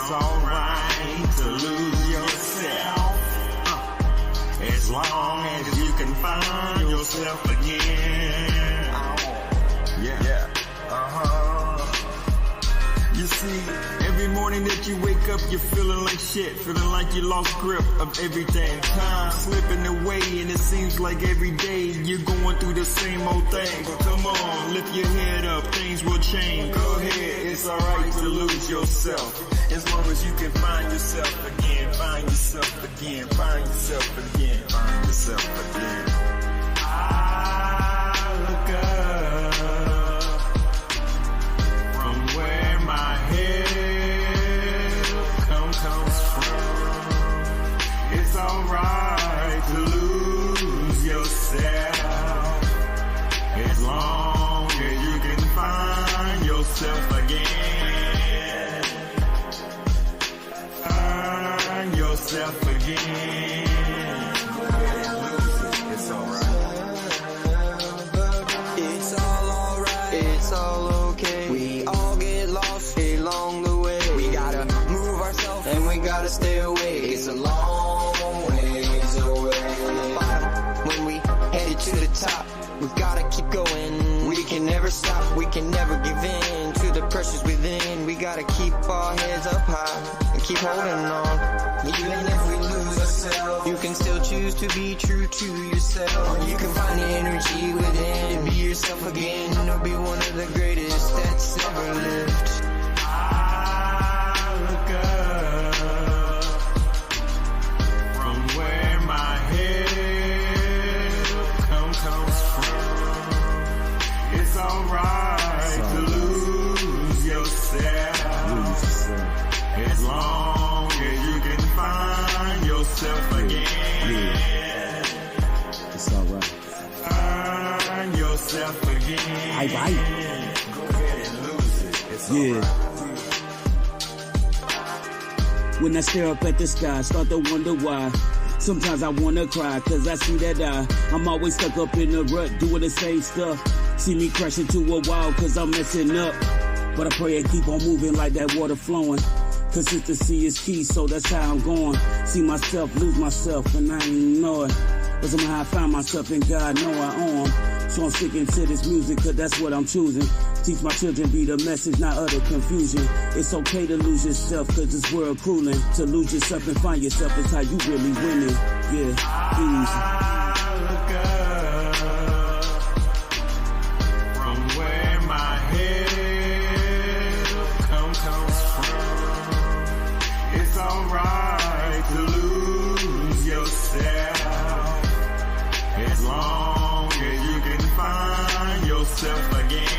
It's alright to lose yourself, as long as you can find yourself again. Yeah. You see, every morning that you wake up, you're feeling like shit, feeling like you lost grip of everything. Time slipping away, and it seems like every day you're going through the same old thing. But come on, lift your head up, things will change. Go ahead, it's alright to lose yourself, as long as you can find yourself again, find yourself again, find yourself again, find yourself again. I look up from where my head comes from. It's alright to lose yourself, as long as you can find yourself again. Find yourself again. It's alright. It's all alright. It's all okay. We all get lost along the way. We gotta move ourselves and we gotta stay away. It's a long ways away from the bottom. When we headed to the top, we gotta keep going. We can never stop. We can never give in to the pressures within. We gotta keep our heads up high and keep holding on. Even if we lose ourselves, you can still choose to be true to yourself. Or you can find the energy within and be yourself again. Or be one of the greatest that's ever lived. I look up from where my head comes from. It's alright to lose yourself, as long as you can find yourself again. It's alright. Find yourself again. Aight. Go ahead and lose it. It's alright. When I stare up at the sky, start to wonder why. Sometimes I wanna cry, cause I see that I'm always stuck up in a rut, doing the same stuff. See me crash into a wall, cause I'm messing up. But I pray I keep on moving like that water flowing. Consistency is key, so that's how I'm going. See myself, lose myself, and I ain't even know it. But somehow I find myself, and God know I own. So I'm sticking to this music, cause that's what I'm choosing. Teach my children, be the message, not utter confusion. It's okay to lose yourself, cause this world crueling. To lose yourself and find yourself is how you really winning. Yeah, easy. I look up from where my head comes from. It's alright to lose yourself, as long as you can find yourself again.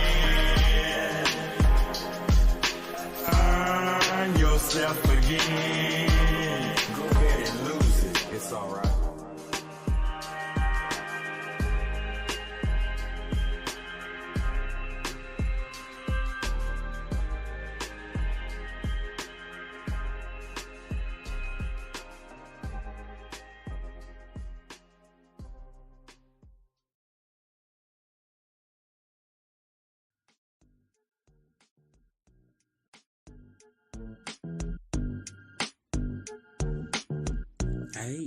Find yourself again. Go ahead and lose it. It's alright. Hey,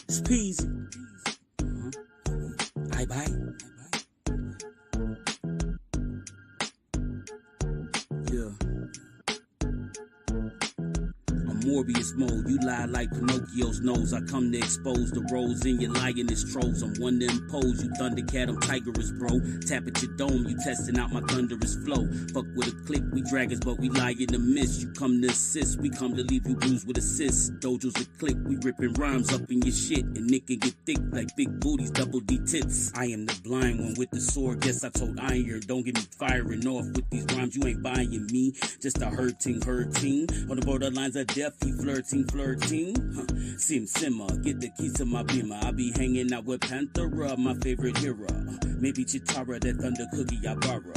it's Peasy. Bye. Yeah. I'm Morbius mode, you lie like Pinocchio's nose. I come to expose the roles in your lioness trolls. I'm one to impose, you Thundercat, I'm Tigerous, bro. Tap at your dome, you testing out my thunderous flow. Fuck with a click, we dragons, but we lie in the mist. You come to assist, we come to leave you bruised with assists. Dojo's a click, we ripping rhymes up in your shit. And Nick can get thick like big booties, double D tits. I am the blind one with the sword, guess I told Iron. Don't get me firing off with these rhymes, you ain't buying me. Just a hurting. On the borderlines of death, he flirting. Simmer, get the keys to my beamer. I be hanging out with Panthera, my favorite hero. Maybe Chitara, that thunder cookie I borrow.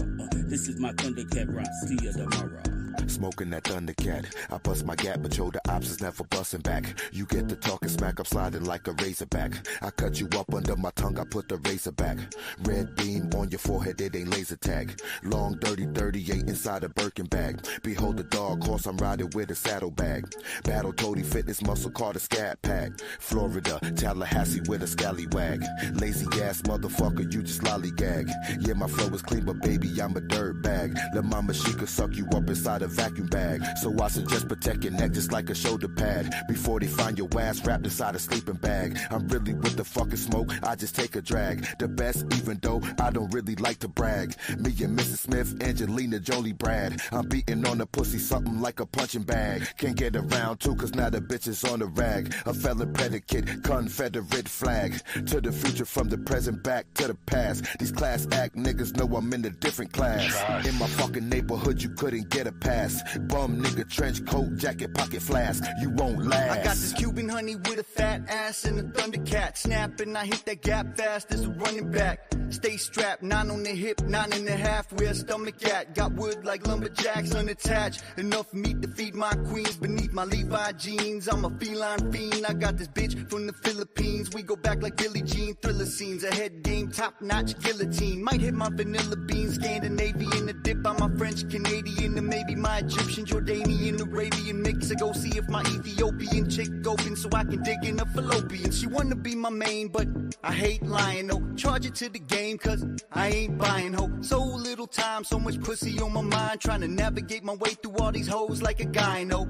This is my Thundercat rap, see ya tomorrow. smoking that Thundercat. I bust my gap, but yo, the ops is never busting back. You get the talking smack, I'm sliding like a razorback. I cut you up under my tongue, I put the razor back. Red beam on your forehead, it ain't laser tag. Long dirty 38 inside a Birkin bag. Behold the dog horse, I'm riding with a saddlebag. Battle Toady fitness muscle called a scat pack. Florida, Tallahassee with a scallywag. Lazy ass motherfucker, you just lollygag. Yeah, my flow is clean, but baby, I'm a dirt bag. La mama, she could suck you up inside a vacuum bag. So I suggest protect your neck just like a shoulder pad. Before they find your ass wrapped inside a sleeping bag. I'm really with the fucking smoke, I just take a drag. The best, even though I don't really like to brag. Me and Mrs. Smith, Angelina Jolie, Brad. I'm beating on the pussy something like a punching bag. Can't get around too, cause now the bitch is on the rag. A felon predicate, Confederate flag. To the future from the present back to the past. These class act niggas know I'm in a different class. In my fucking neighborhood, you couldn't get a pass. Bum nigga, trench coat, jacket, pocket flask. You won't last. I got this Cuban honey with a fat ass and a Thundercat. Snapping, I hit that gap fast as a running back. Stay strapped, 9 on the hip, 9.5 where stomach at. Got wood like lumberjacks unattached. Enough meat to feed my queens beneath my Levi jeans. I'm a feline fiend, I got this bitch from the Philippines. We go back like Billie Jean, thriller scenes. A head game, top notch guillotine. Might hit my vanilla beans, Scandinavian. A dip on my French, Canadian. And maybe my Egyptian, Jordanian, Arabian mix. I go see if my Ethiopian chick open so I can dig in a fallopian. She wanna be my main, but I hate lying, no. Charge it to the game, cause I ain't buying, ho. So little time, so much pussy on my mind. Trying to navigate my way through all these hoes like a guy, no.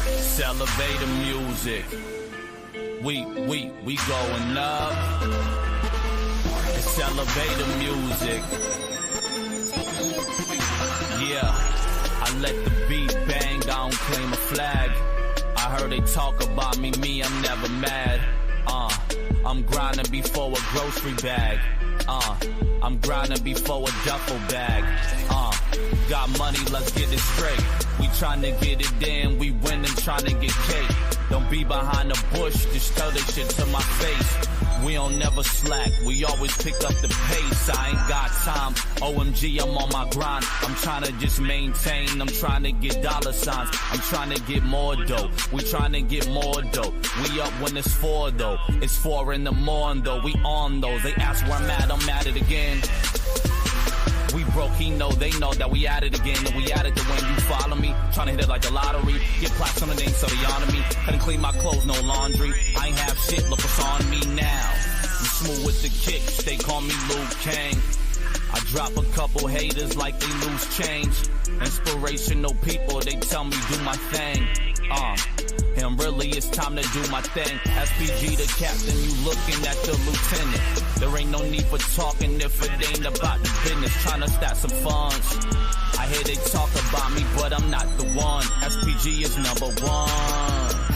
It's elevator music. We going up. It's elevator music. Yeah, I let the beat bang, I don't claim a flag. I heard they talk about me, I'm never mad. I'm grinding before a grocery bag. I'm grinding before a duffel bag. Got money, let's get it straight. We tryna get it in, we winning, tryna get cake. Don't be behind the bush, just tell that shit to my face. We don't never slack, we always pick up the pace. I ain't got time, OMG, I'm on my grind. I'm tryna just maintain, I'm tryna get dollar signs. I'm tryna get more dough, we tryna get more dough. We up when it's 4 though, it's 4 in the morning though. We on those, they ask where I'm at it again. We broke, he know, they know that we at it again. And we at it to win, you follow me. Tryna hit it like a lottery. Get plaques on the name so they honor me. Couldn't clean my clothes, no laundry. I ain't have shit, look what's on me now. I'm smooth with the kicks, they call me Luke Kang. I drop a couple haters like they lose change. Inspirational people, they tell me do my thing. And really it's time to do my thing. SPG the captain, you looking at the lieutenant. There ain't no need for talking if it ain't about the business. Tryna stack some funds. I hear they talk about me, but I'm not the one. SPG is #1.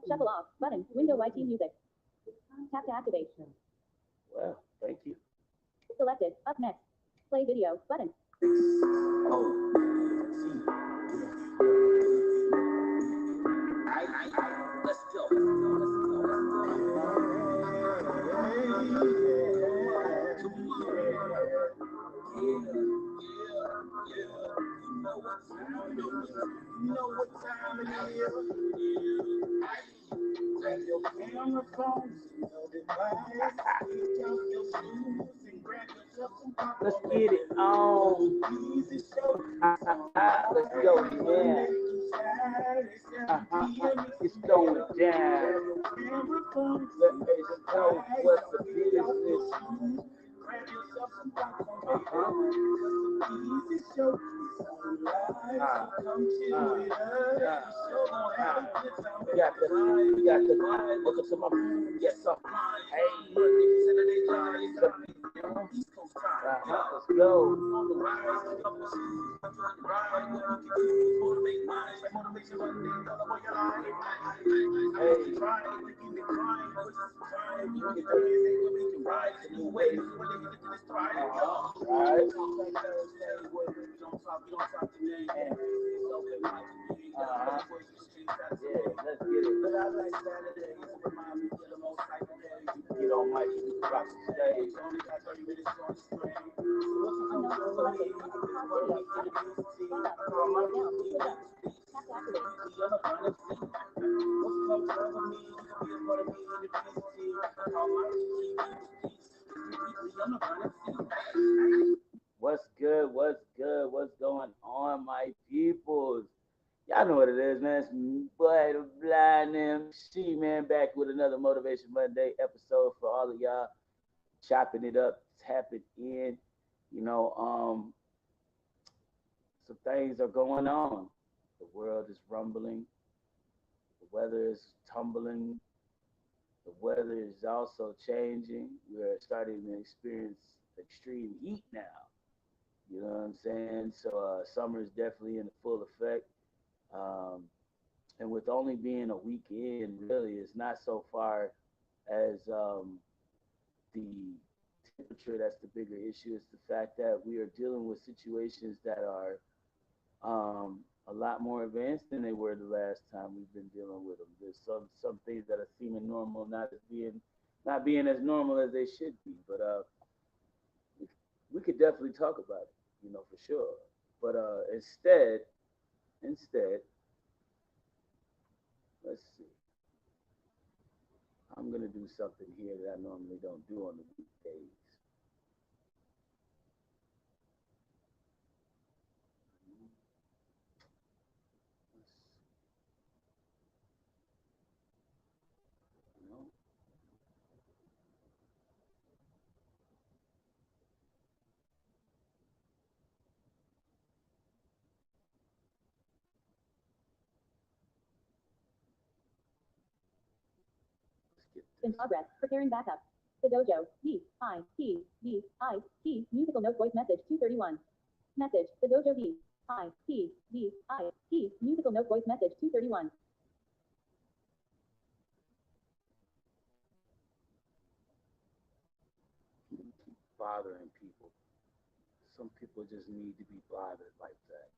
Shuffle off. Button. Window YT music. Tap to activate. Well, thank you. Selected. Up next. Play video button. Let's go. You know what time it is. Grab your camera phones, you know the vibes. Take off your shoes and grab yourself some popcorn. Let's get it on. Easy show. Let's go, yeah. It's going down. Camera phones, let me know what's the business. Grab yourself some popcorn. Easy show. We got the welcome to my yes sir. Hey, let's go. Let's get it. But I like Saturdays. Remind me of the most cycle days. You can get on mic, you can rock the stage. Only got 30 minutes on the screen. What's good? What's good? What's going on, my peoples? Y'all know what it is, man. It's boy the blind MC, man, back with another Motivation Monday episode for all of y'all. Chopping it up, tapping in. You know, some things are going on. The world is rumbling. The weather is tumbling. The weather is also changing. We're starting to experience extreme heat now. You know what I'm saying? So summer is definitely in full effect. And with only being a week in, really, it's not so far as the temperature that's the bigger issue. It's the fact that we are dealing with situations that are a lot more advanced than they were the last time we've been dealing with them. There's some things that are seeming normal, not being as normal as they should be. But we could definitely talk about it, you know, for sure. But instead, let's see. I'm gonna do something here that I normally don't do on the weekdays. No. In progress. Preparing backup. The Dojo. D-I-T-V-I-T. Musical note voice message 231. Message. The Dojo D-I-T-V-I-T. Musical note voice message 231. Keep bothering people. Some people just need to be bothered like that.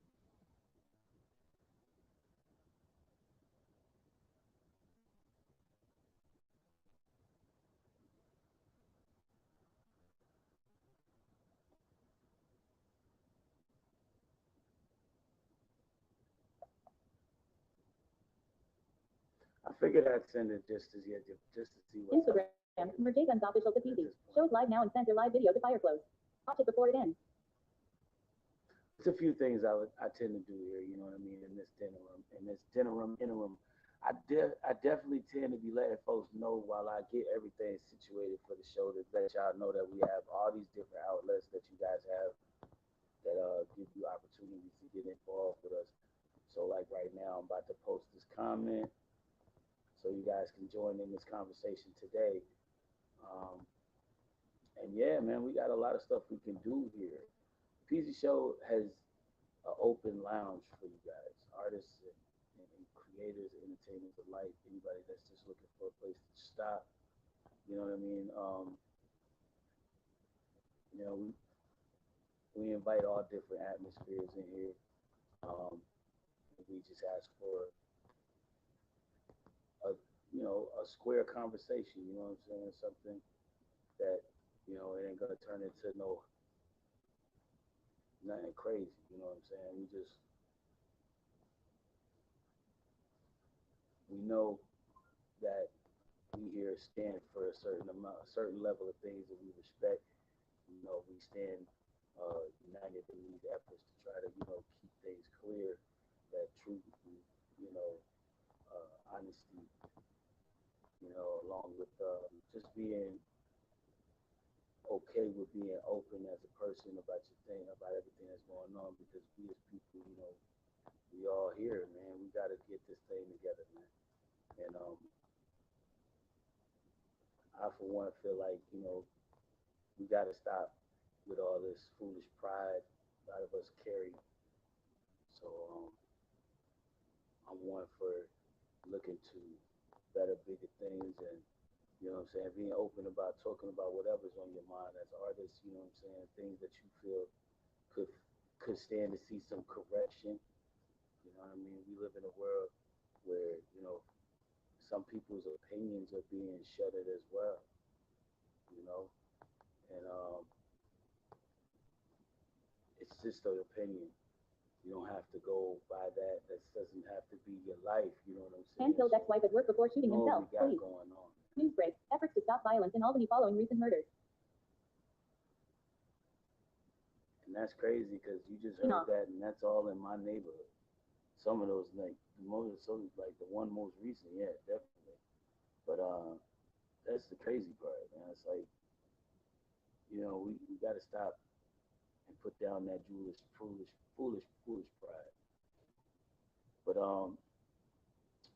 I figured I'd send it just to see what's up. Instagram. Merjay Guns official to easy. Shows live now and sends your live video to Fireflow. Watch it before it ends. It's a few things I tend to do here, you know what I mean, in this interim. I definitely tend to be letting folks know while I get everything situated for the show to let y'all know that we have all these different outlets that you guys have that give you opportunities to get involved with us. So like right now, I'm about to post this comment so you guys can join in this conversation today. And yeah, man, we got a lot of stuff we can do here. Peasy Show has an open lounge for you guys, artists and creators, entertainers alike, anybody that's just looking for a place to stop. You know what I mean? You know, we invite all different atmospheres in here. Um, we just ask for a a square conversation. You know what I'm saying? Something that it ain't gonna turn into nothing crazy. You know what I'm saying? We know that we here stand for a a certain level of things that we respect. We stand united in these efforts to try to keep things clear, that truth, you know, honesty, along with just being okay with being open as a person about your thing, about everything that's going on, because we as people, we all here, man. We got to get this thing together, man. And I, for one, feel like, we got to stop with all this foolish pride a lot of us carry. So I'm one for looking to better, bigger things, and being open about talking about whatever's on your mind as artists. Things that you feel could could stand to see some correction. You know what I mean? We live in a world where some people's opinions are being shuttered as well. You know, and it's just an opinion. You don't have to go by that. That doesn't have to be your life. You know what I'm saying? Man killed ex-wife at work before shooting himself. We got Police. going on. News break. Efforts to stop violence in Albany following recent murders. And that's crazy because you just heard that, and that's all in my neighborhood. Some of those, like the one most recent, yeah, definitely. But that's the crazy part, man. It's like we got to stop and put down that foolish pride. But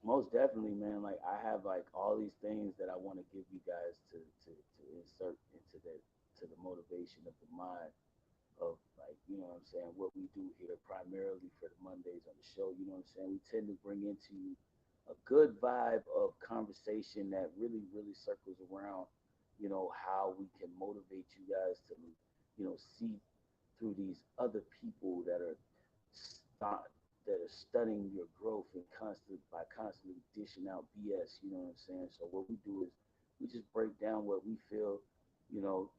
most definitely, man. Like I have like all these things that I want to give you guys to insert into the motivation of the mind of, like, what I'm saying, what we do here primarily for the Mondays on the show. You know what I'm saying? We tend to bring into you a good vibe of conversation that really, really circles around, how we can motivate you guys to, see through these other people that are studying your growth and constantly dishing out BS. You know what I'm saying? So what we do is we just break down what we feel,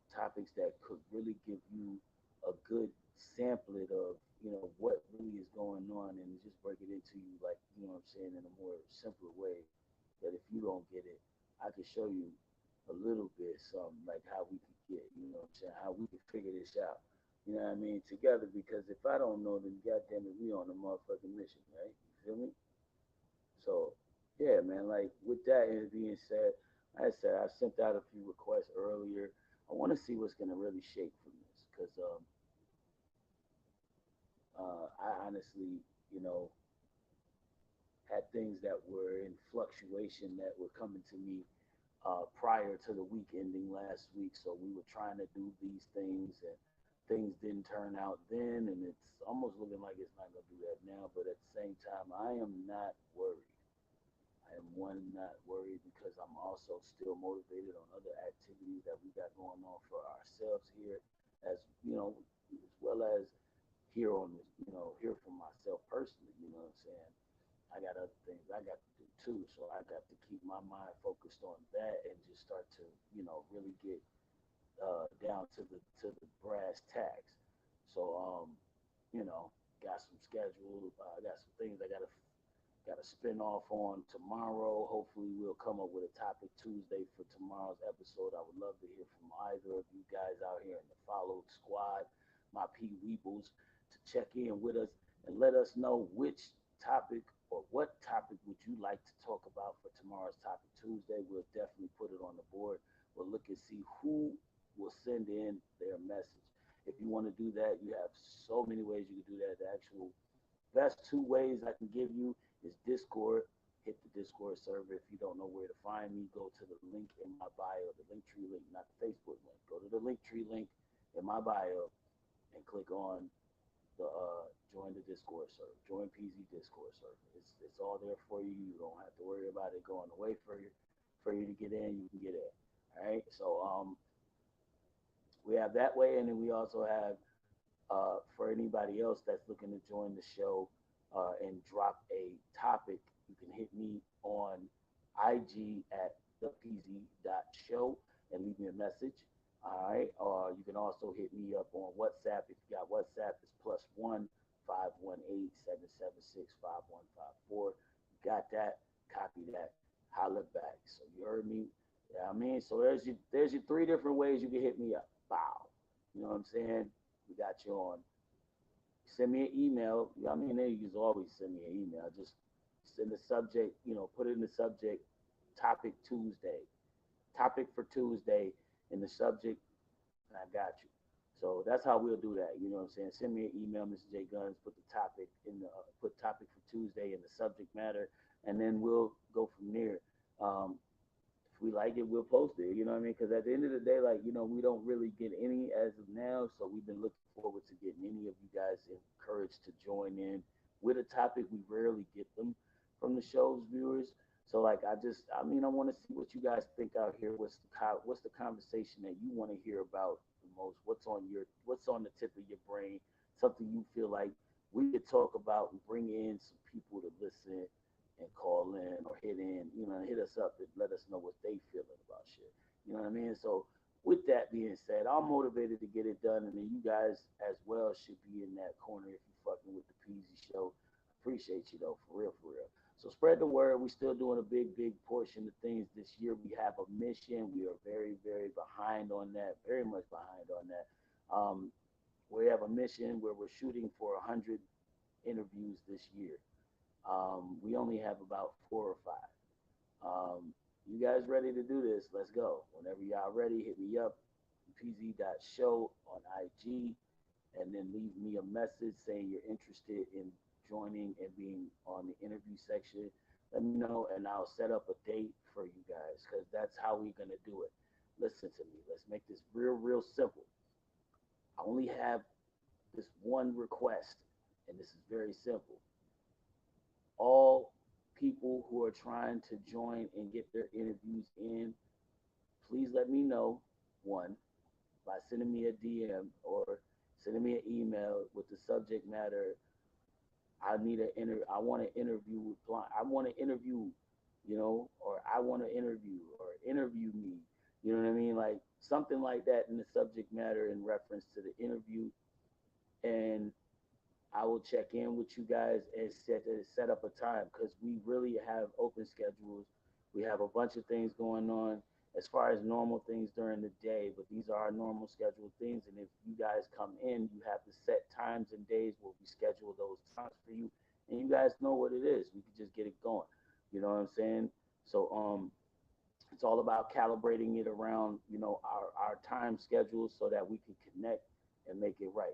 topics that could really give you a good samplet of what really is going on, and just break it into you, like, what I'm saying, in a more simpler way, that if you don't get it, I can show you a little bit something, like how we could get, what I'm saying, how we could figure this out, you know what I mean, together. Because if I don't know, then goddamn it, we on a motherfucking mission, right? You feel me? So yeah, man, like with that being said, like I said, I sent out a few requests earlier. I want to see what's gonna really shake from this, because I honestly, had things that were in fluctuation that were coming to me prior to the week ending last week. So we were trying to do these things, and things didn't turn out then, and it's almost looking like it's not going to do that now. But at the same time, I am not worried. I am one, not worried, because I'm also still motivated on other activities that we got going on for ourselves here, as as well as here on this, here for myself personally. You know what I'm saying? I got other things I got to do too, so I got to keep my mind focused on that and just start to, really get down to the brass tacks. So got some schedule. I got some things I gotta spin off on tomorrow. Hopefully, we'll come up with a topic Tuesday for tomorrow's episode. I would love to hear from either of you guys out here in the Follow Squad, my P Weebles, to check in with us and let us know which topic or what topic would you like to talk about for tomorrow's topic Tuesday. We'll definitely put it on the board. We'll look and see who will send in their message. If you want to do that, you have so many ways you can do that. The actual best two ways I can give you is Discord. Hit the Discord server. If you don't know where to find me, go to the link in my bio, the Linktree link, not the Facebook link. Go to the Linktree link in my bio and click on the join the Discord server, join PZ Discord server. It's all there for you. You don't have to worry about it going away for you to get in. You can get in. All right. So we have that way, and then we also have For anybody else that's looking to join the show and drop a topic, you can hit me on IG at thepz.show and leave me a message. All right. Or you can also hit me up on WhatsApp. If you got WhatsApp, it's +1 518-776-5154. You got that? Copy that. Holla back. So you heard me. Yeah, I mean, so there's your three different ways you can hit me up. Bow. You know what I'm saying? We got you on. Send me an email. I mean, you can always send me an email. Just send the subject, put it in the subject, topic Tuesday. Topic for Tuesday in the subject, and I got you. So that's how we'll do that. You know what I'm saying? Send me an email, Mr. J Guns. Put the topic in the put topic for Tuesday in the subject matter, and then we'll go from there. Um, if we like it, we'll post it. You know what I mean? Because at the end of the day, like, we don't really get any as of now. So we've been looking forward to getting any of you guys encouraged to join in with a topic. We rarely get them from the show's viewers. So like, I want to see what you guys think out here. What's the conversation that you want to hear about the most? What's on the tip of your brain? Something you feel like we could talk about and bring in some people to listen and call in or hit us up and let us know what they feeling about shit. You know what I mean? So with that being said, I'm motivated to get it done, and then you guys as well should be in that corner if you fucking with the Peasy Show. Appreciate you though, for real, for real. So spread the word. We're still doing a big portion of things this year. We have a mission. We are very behind on that, very much behind on that. We have a mission where we're shooting for 100 interviews this year. We only have about 4 or 5. You guys ready to do this? Let's go. Whenever y'all ready, hit me up, pz.show on IG, and then leave me a message saying you're interested in joining and being on the interview section. Let me know, and I'll set up a date for you guys, because that's how we're going to do it. Listen to me. Let's make this real simple. I only have this one request, and this is very simple. All people who are trying to join and get their interviews in, please let me know, one, by sending me a DM or sending me an email with the subject matter. I want to interview with blind. I want to interview, or I want to interview or interview me. You know what I mean? Like something like that in the subject matter in reference to the interview. And I will check in with you guys and set up a time, because we really have open schedules. We have a bunch of things going on as far as normal things during the day, but these are our normal scheduled things. And if you guys come in, you have to set times and days where we schedule those times for you, and you guys know what it is. We can just get it going. You know what I'm saying? So it's all about calibrating it around our time schedule so that we can connect and make it right.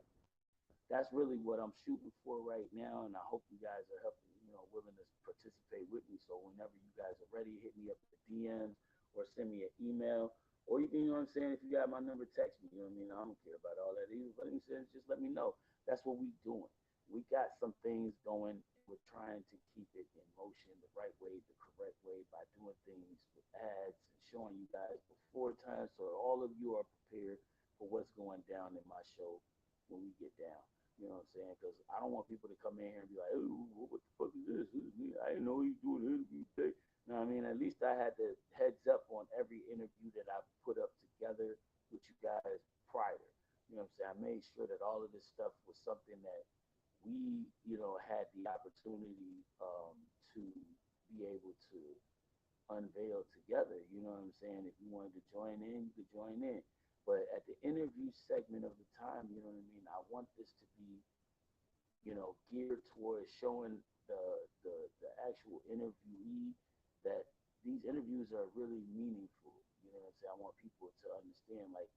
That's really what I'm shooting for right now, and I hope you guys are helping, willing to participate with me. So whenever you guys are ready, hit me up with the DMs or send me an email, or you know what I'm saying. If you got my number, text me. You know what I mean? I don't care about all that either. But just let me know. That's what we doing. We got some things going. We're trying to keep it in motion the right way, the correct way, by doing things with ads and showing you guys before time, so all of you are prepared for what's going down in my show when we get down. You know what I'm saying? Because I don't want people to come in here and be like, oh, what the fuck is this? This is me. I didn't know he's doing an interview today. You know what I mean? At least I had the heads up on every interview that I put up together with you guys prior. You know what I'm saying? I made sure that all of this stuff was something that we, had the opportunity to be able to unveil together. You know what I'm saying? If you wanted to join in, you could join in. But at the interview segment of the time, you know what I mean, I want this to be, geared towards showing the actual interviewee that these interviews are really meaningful. You know what I'm saying? I want people to understand, like,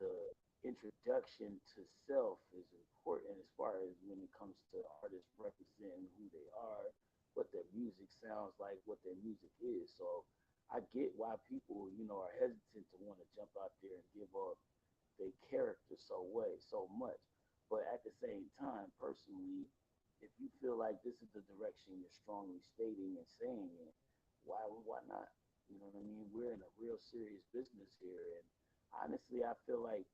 the introduction to self is important as far as when it comes to artists representing who they are, what their music sounds like, what their music is. So I get why people, are hesitant to want to jump out there and give up their character so much. But at the same time, personally, if you feel like this is the direction you're strongly stating and saying it, why not? You know what I mean? We're in a real serious business here, and honestly, I feel like,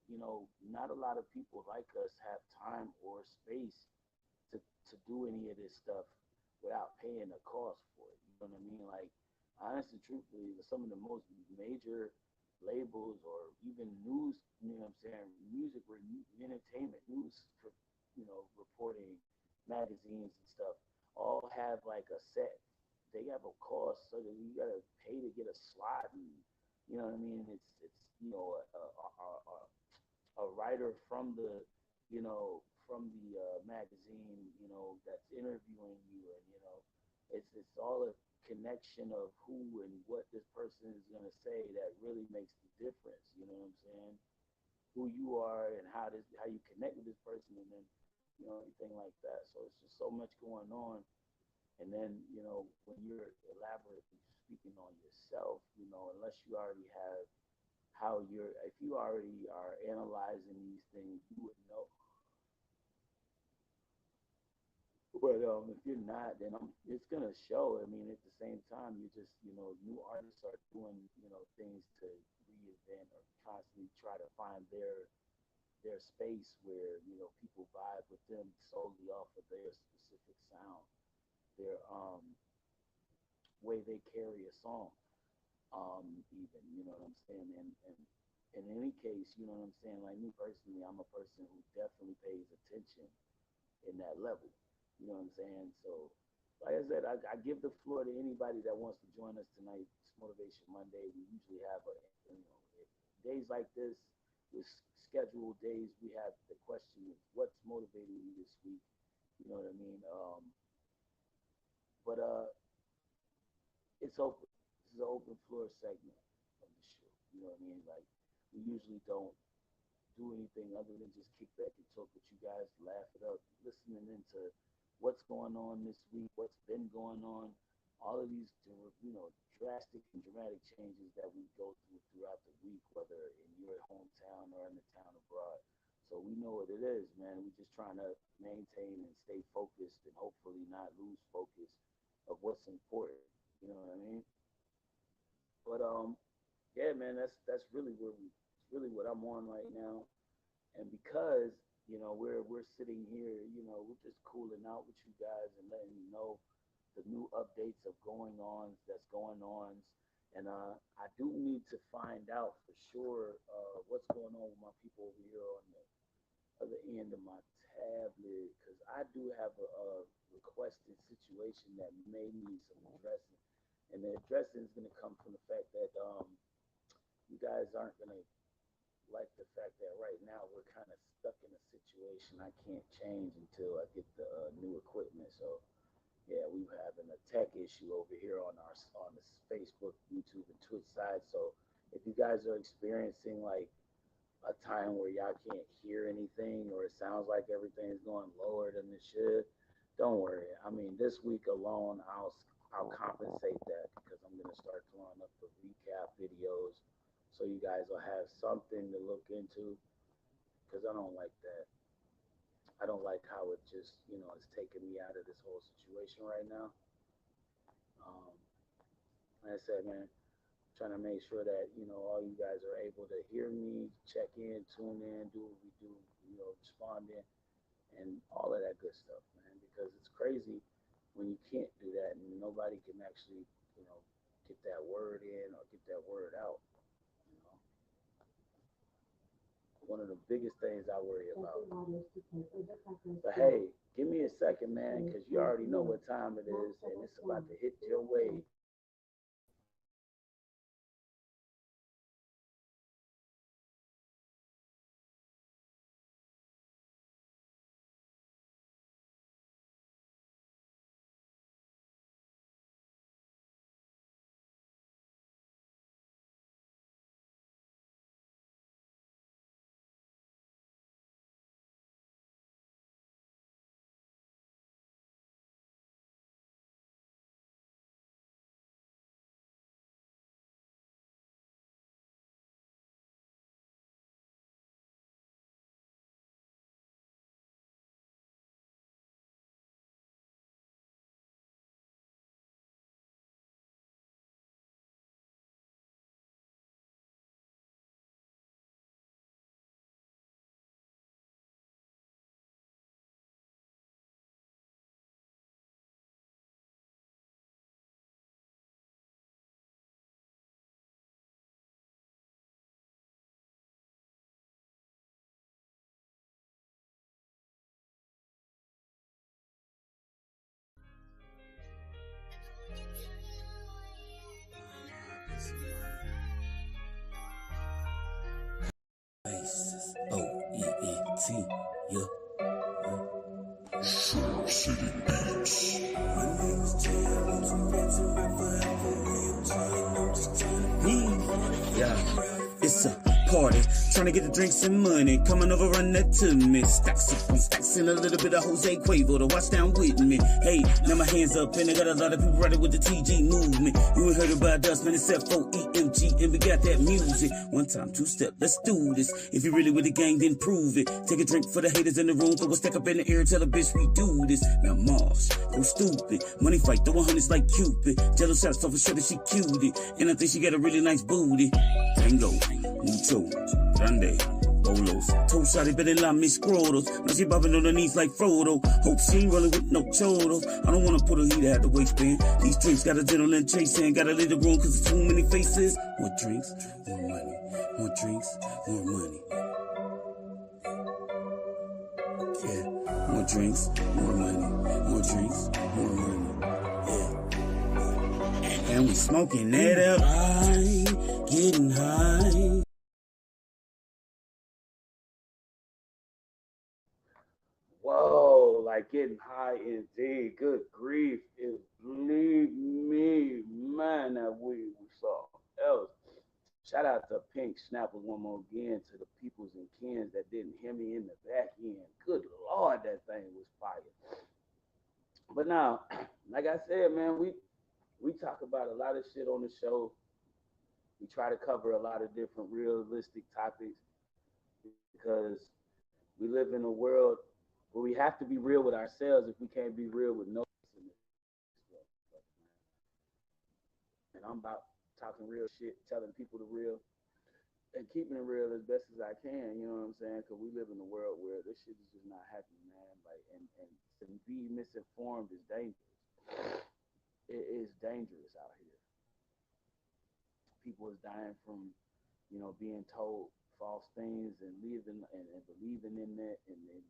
not a lot of people like us have time or space to do any of this stuff without paying a cost for it. You know what I mean? Like, honestly, truthfully, some of the most major labels or even news, what I'm saying, music, entertainment news, for, reporting magazines and stuff, all have like a set. They have a cost, so that you gotta pay to get a slot, and you know what I mean. It's a writer from the magazine, that's interviewing you, and it's all a connection of who and what this person is gonna say that really makes the difference. You know what I'm saying? Who you are and how you connect with this person, and then everything like that. So it's just so much going on. And then, when you're elaborately speaking on yourself, unless you already have if you already are analyzing these things, you would know. But if you're not, then it's gonna show. I mean, at the same time, you just, new artists are doing, things to reinvent or constantly try to find their space where people vibe with them solely off of their specific sound, their way they carry a song, even, what I'm saying. And in any case, what I'm saying, like me personally, I'm a person who definitely pays attention in that level. You know what I'm saying? So, like I said, I give the floor to anybody that wants to join us tonight. It's Motivation Monday. We usually have days like this, with scheduled days, we have the question of what's motivating you this week. You know what I mean? But it's open. This is an open floor segment of the show. You know what I mean? Like, we usually don't do anything other than just kick back and talk with you guys, laugh it up, listening into what's going on this week, what's been going on, all of these, drastic and dramatic changes that we go through throughout the week, whether in your hometown or in the town abroad. So we know what it is, man. We're just trying to maintain and stay focused and hopefully not lose focus of what's important. You know what I mean? But yeah, man, that's really it's really what I'm on right now. And because we're sitting here, we're just cooling out with you guys and letting you know the new updates of that's going on. And I do need to find out for sure what's going on with my people over here on the other end of my tablet, because I do have a requested situation that may need some addressing. And the addressing is going to come from the fact that you guys aren't going to like the fact that right now we're kind of stuck in a situation I can't change until I get the new equipment. So yeah, we're having a tech issue over here on the Facebook, YouTube, and Twitch side. So if you guys are experiencing like a time where y'all can't hear anything or it sounds like everything is going lower than it should, don't worry. I mean, this week alone, I'll compensate that because I'm gonna start throwing up the recap videos, so you guys will have something to look into. Because I don't like that. I don't like how it just is taking me out of this whole situation right now. Um, like I said, man, trying to make sure that all you guys are able to hear me, check in, tune in, do what we do, respond in, and all of that good stuff, man. Because it's crazy when you can't do that and nobody can actually, get that word in or get that word out. You know, one of the biggest things I worry about. But hey, give me a second, man, because you already know what time it is, and it's about to hit your way. T, yeah. Yeah, it's a party, trying to get the drinks and money. Coming over, run that to me. Stacks up on stacks and a little bit of Jose Cuervo to watch down with me. Hey, now my hands up and I got a lot of people riding with the TG movement. You ain't heard about us, man, it's F-O-E-M-G and we got that music. One time, two step, let's do this. If you really with the gang, then prove it. Take a drink for the haters in the room, throw a stack up in the air, tell a bitch we do this. Now Mars, go stupid. Money fight, throwing hundreds like Cupid. Jello shots off for sure that she cutie. And I think she got a really nice booty. Tango, mucho, grande, bolos. Toe shotty, better not miss scrotos. Now she bobbing on her knees like Frodo. Hope she ain't rolling with no chodos. I don't wanna put a heater at the waistband. These drinks got a gentleman chasing. Gotta leave the room cause there's too many faces. More drinks, more money. More drinks, more money. Yeah, more drinks, more money. More drinks, more money. Yeah. And we smoking that up. High, getting high. Whoa, like getting high indeed. Good grief. It believe me, man, that weed was something else. Shout out to Pink Snapper one more again to the peoples and kins that didn't hear me in the back end. Good Lord, that thing was fire. But now, like I said, man, we talk about a lot of shit on the show. We try to cover a lot of different realistic topics because we live in a world where we have to be real with ourselves if we can't be real with no one in this world. And I'm about talking real shit, telling people the real, and keeping it real as best as I can. You know what I'm saying? Because we live in a world where this shit is just not happening, man. Like, and to be misinformed is dangerous. It is dangerous out here. People is dying from, being told false things and living and believing in that, and then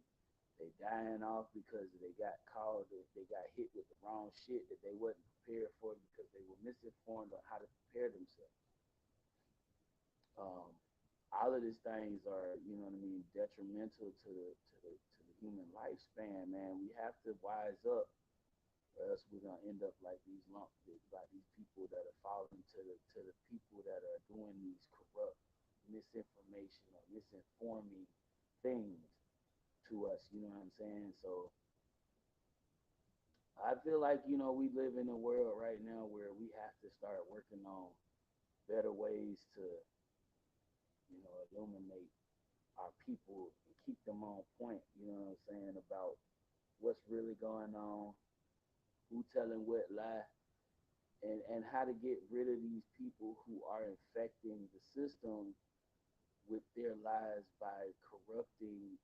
they dying off because they got called, they got hit with the wrong shit that they wasn't prepared for because they were misinformed on how to prepare themselves. All of these things are, detrimental to the human lifespan, man. We have to wise up, or else we're gonna end up like these people that are falling to the people that are doing these corrupt misinformation or misinforming things to us, you know what I'm saying? So I feel like, we live in a world right now where we have to start working on better ways to, illuminate our people and keep them on point, you know what I'm saying, about what's really going on, who telling what lie, and how to get rid of these people who are infecting the system with their lies by corrupting,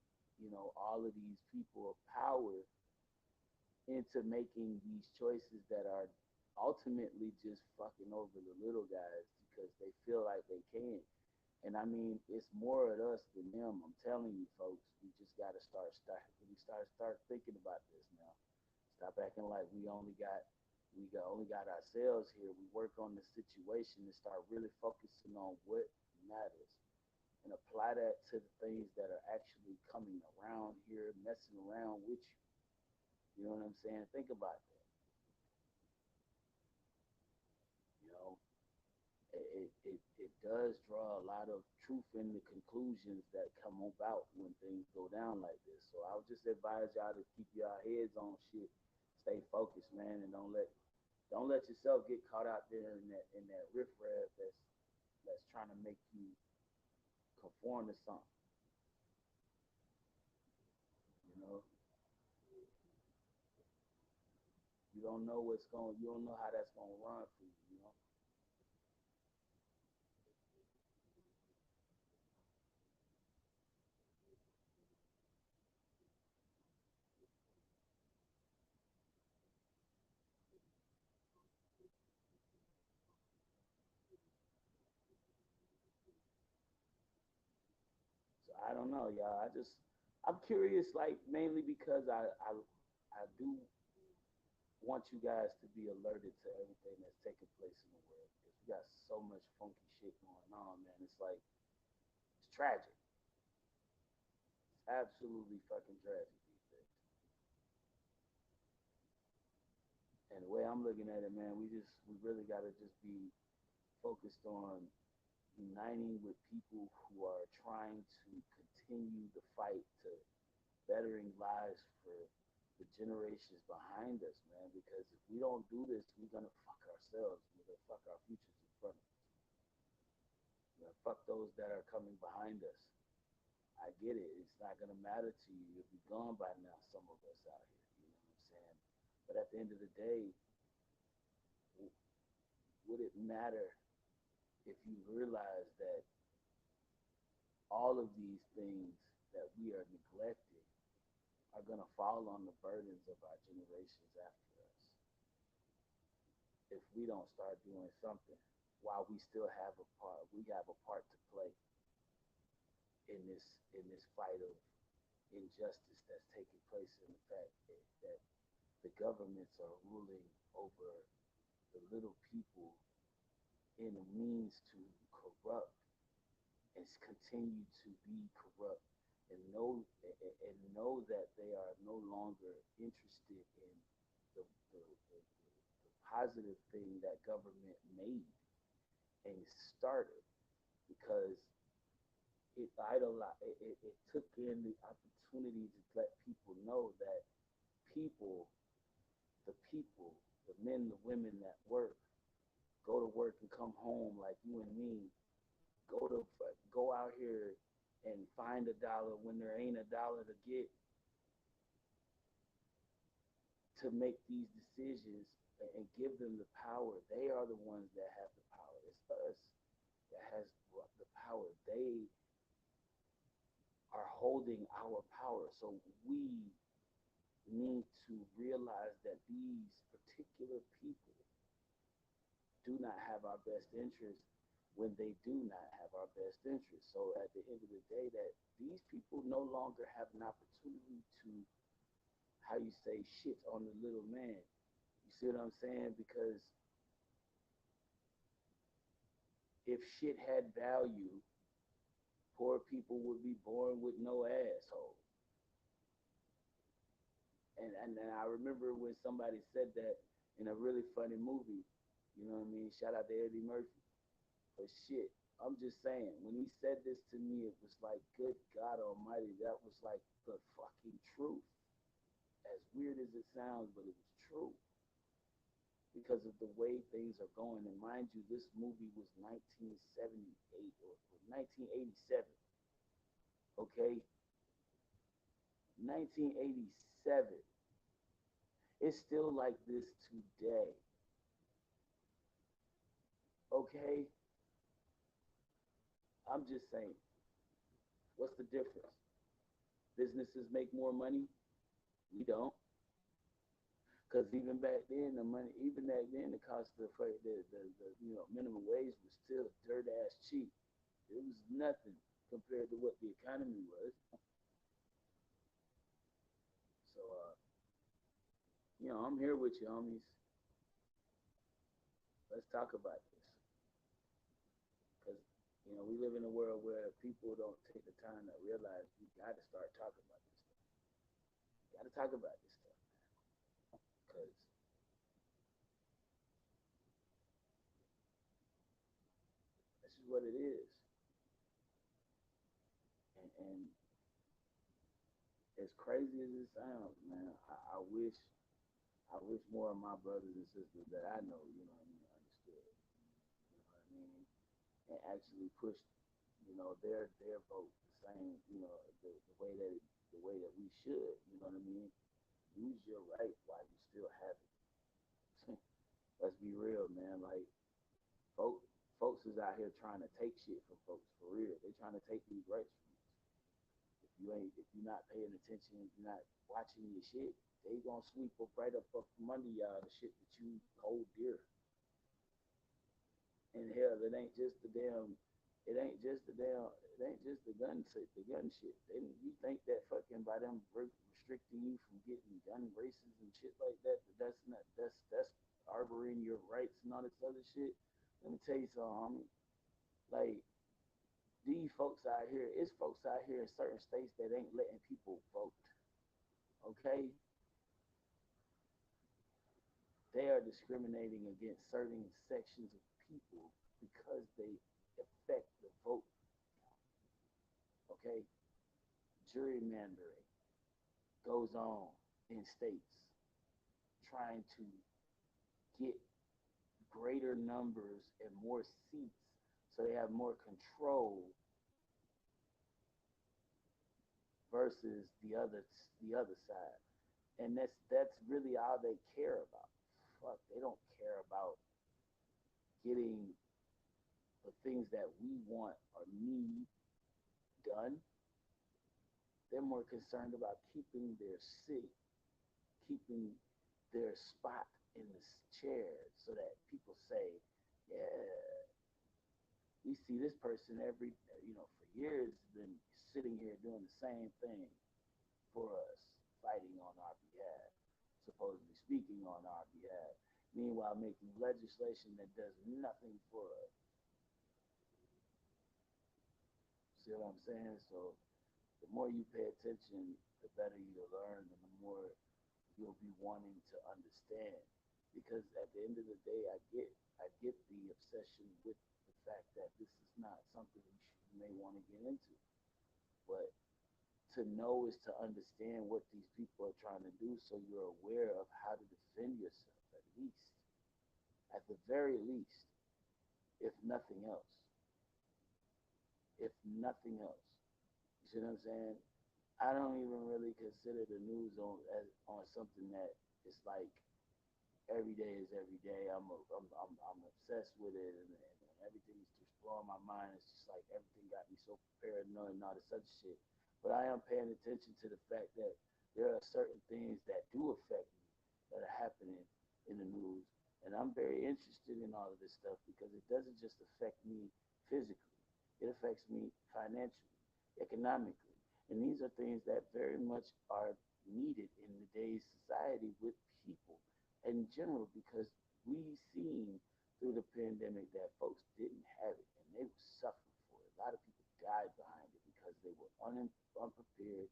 all of these people of power into making these choices that are ultimately just fucking over the little guys because they feel like they can. And I mean, it's more of us than them. I'm telling you, folks, we just got to start thinking about this now. Stop acting like we only got ourselves here. We work on the situation and start really focusing on what matters and apply that to the things that are actually coming around here, messing around with you. You know what I'm saying? Think about that. You know, it does draw a lot of truth in the conclusions that come about when things go down like this. So I would just advise y'all to keep your heads on shit, stay focused, man, and don't let yourself get caught out there in that riffraff that's trying to make you conform to something. You know, you don't know you don't know how that's gonna run for you. You know. So I don't know, y'all. I'm curious, like mainly because I do want you guys to be alerted to everything that's taking place in the world because we got so much funky shit going on, man. It's like it's tragic. absolutely fucking tragic these days. And the way I'm looking at it, man, we really got to just be focused on uniting with people who are trying to continue the fight to bettering lives for the generations behind us, man. Because if we don't do this, we're gonna fuck ourselves. We're gonna fuck our futures in front of us. We're gonna fuck those that are coming behind us. I get it. It's not gonna matter to you. You'll be gone by now. Some of us out here. You know what I'm saying? But at the end of the day, would it matter if you realize that all of these things that we are neglecting are going to fall on the burdens of our generations after us if we don't start doing something while we still have a part to play in this fight of injustice that's taking place in the fact that the governments are ruling over the little people in a means to corrupt and continue to be corrupt and know that they are no longer interested in the positive thing that government made and started because it took in the opportunity to let people know that the men, the women that go to work and come home like you and me, go out here and find $1 when there ain't $1 to get to make these decisions and give them the power. They are the ones that have the power. It's us that has the power. They are holding our power. So we need to realize that these particular people do not have our best interest when they do not have our best interest. So at the end of the day, that these people no longer have an opportunity to, how you say, shit on the little man. You see what I'm saying? Because if shit had value, poor people would be born with no asshole. And I remember when somebody said that in a really funny movie, you know what I mean? Shout out to Eddie Murphy. But shit, I'm just saying, when he said this to me, it was like, good God almighty, that was like the fucking truth. As weird as it sounds, but it was true. Because of the way things are going. And mind you, this movie was 1978 or 1987. Okay? 1987. It's still like this today. Okay? I'm just saying. What's the difference? Businesses make more money? We don't. Because even back then, the cost of the minimum wage was still dirt ass cheap. It was nothing compared to what the economy was. So, I'm here with you, homies. Let's talk about this. Because, we live in a world where people don't take the time to realize we got to start talking about this stuff. We got to talk about this stuff, man. Because this is what it is. And as crazy as it sounds, man, I wish more of my brothers and sisters that I know, understood. You know what I mean? And actually pushed, their vote the same, the way that we should, you know what I mean? Use your right while you still have it. Let's be real, man. Like, folks is out here trying to take shit from folks for real. They trying to take these rights from us. If you're not paying attention, if you're not watching your shit, they gonna sweep up right up from under y'all the shit that you hold dear. And hell, it ain't just the gun shit. You think that fucking by them restricting you from getting gun races and shit like that's harboring your rights and all this other shit. Let me tell you something, homie. Like, these folks out here, it's folks out here in certain states that ain't letting people vote. Okay, they are discriminating against certain sections of people because they affect the vote. Okay, gerrymandering goes on in states trying to get greater numbers and more seats so they have more control versus the other side. And that's really all they care about. Fuck, they don't care about getting the things that we want or need done. They're more concerned about keeping their seat, keeping their spot in the chair so that people say, yeah, we see this person for years been sitting here doing the same thing for us, fighting on our behalf, supposedly speaking on our behalf, meanwhile making legislation that does nothing for us. See what I'm saying? So the more you pay attention, the better you'll learn, and the more you'll be wanting to understand. Because at the end of the day, I get the obsession with the fact that this is not something you may want to get into. But to know is to understand what these people are trying to do, so you're aware of how to defend yourself, at the very least, if nothing else. If nothing else. You see what I'm saying? I don't even really consider the news on something that is like every day is every day. I'm obsessed with it, and everything's just blowing my mind. It's just like everything got me so paranoid and all this other shit. But I am paying attention to the fact that there are certain things that do affect me that are happening in the news, and I'm very interested in all of this stuff because it doesn't just affect me physically. It affects me financially, economically. And these are things that very much are needed in today's society with people in general, because we've seen through the pandemic that folks didn't have it and they were suffering for it. A lot of people died behind it because they were unprepared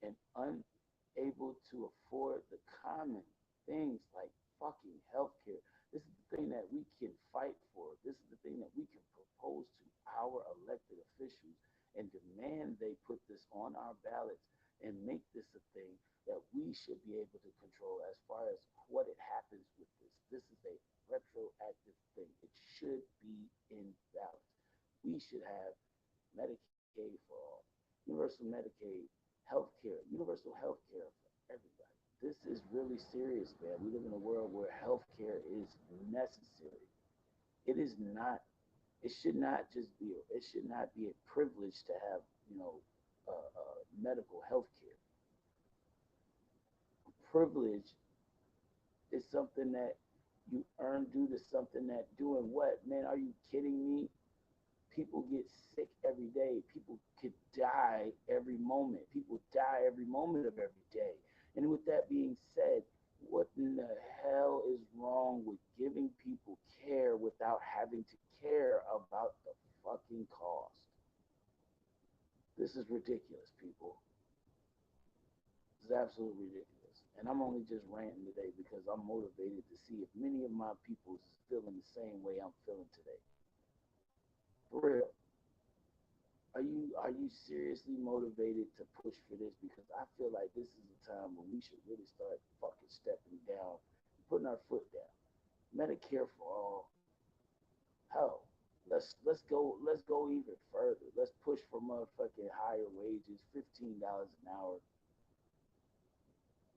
and unable to afford the common things like fucking healthcare. This is the thing that we can fight for. This is the thing that we can propose to our elected officials and demand they put this on our ballots and make this a thing that we should be able to control as far as what it happens with this. This is a retroactive thing. It should be in balance. We should have Medicaid for all, universal Medicaid, universal health care for everybody. This is really serious, man. We live in a world where health care is necessary. It is not. It should not just be. It should not be a privilege to have, medical health care. Privilege is something that you earn due to something that doing what, man? Are you kidding me? People get sick every day. People could die every moment. People die every moment of every day. And with that being said, what in the hell is wrong with giving people care without having to care about the fucking cost? This is ridiculous, people. This is absolutely ridiculous. And I'm only just ranting today because I'm motivated to see if many of my people is feeling the same way I'm feeling today. For real. Are you seriously motivated to push for this? Because I feel like this is a time when we should really start fucking stepping down, putting our foot down. Medicare for all. Hell, let's go even further. Let's push for motherfucking higher wages, $15 an hour.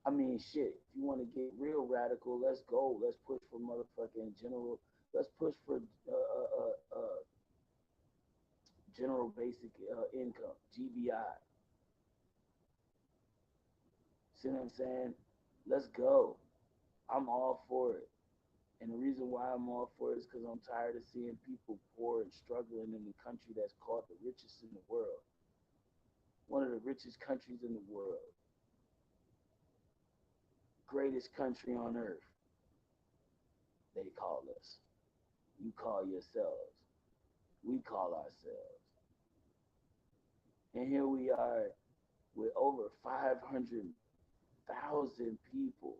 I mean, shit. If you want to get real radical, let's go. Let's push for motherfucking general. Let's push for general basic income, GBI. See what I'm saying? Let's go. I'm all for it. And the reason why I'm all for it is because I'm tired of seeing people poor and struggling in the country that's called the richest in the world. One of the richest countries in the world. Greatest country on earth. They call us. You call yourselves. We call ourselves. And here we are with over 500,000 people,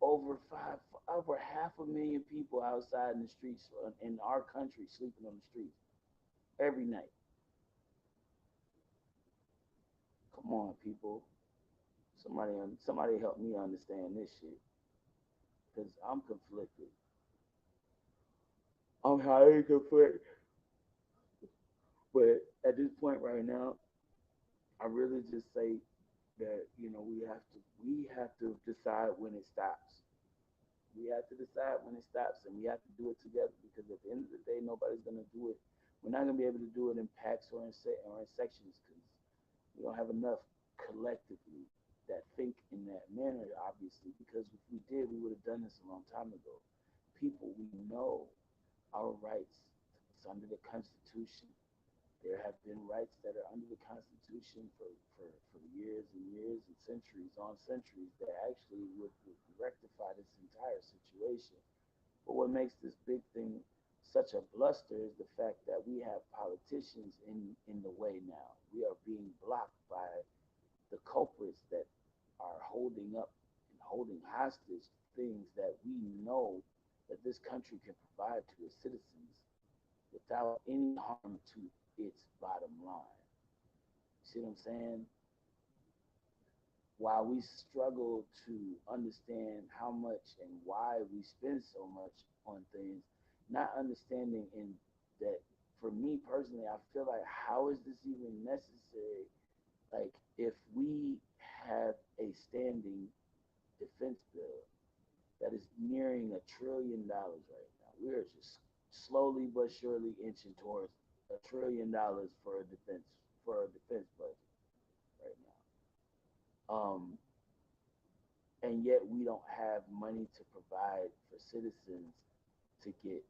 over 500,000 people outside in the streets in our country sleeping on the streets every night. Come on, people. Somebody help me understand this shit, because I'm conflicted. I'm highly conflicted. But at this point right now, I really just say that we have to decide when it stops. We have to decide when it stops, and we have to do it together, because at the end of the day, nobody's gonna do it. We're not gonna be able to do it in packs or in sections, because we don't have enough collectively that think in that manner. Obviously, because if we did, we would have done this a long time ago. People, we know our rights. It's under the Constitution. There have been rights that are under the Constitution for years and years and centuries on centuries that actually would rectify this entire situation. But what makes this big thing such a bluster is the fact that we have politicians in the way now. We are being blocked by the culprits that are holding up and holding hostage things that we know that this country can provide to its citizens without any harm to its bottom line. See what I'm saying? While we struggle to understand how much and why we spend so much on things, not understanding in that, for me personally, I feel like, how is this even necessary? Like, if we have a standing defense bill that is nearing $1 trillion right now, we are just slowly but surely inching towards $1 trillion for a defense budget right now. And yet we don't have money to provide for citizens to get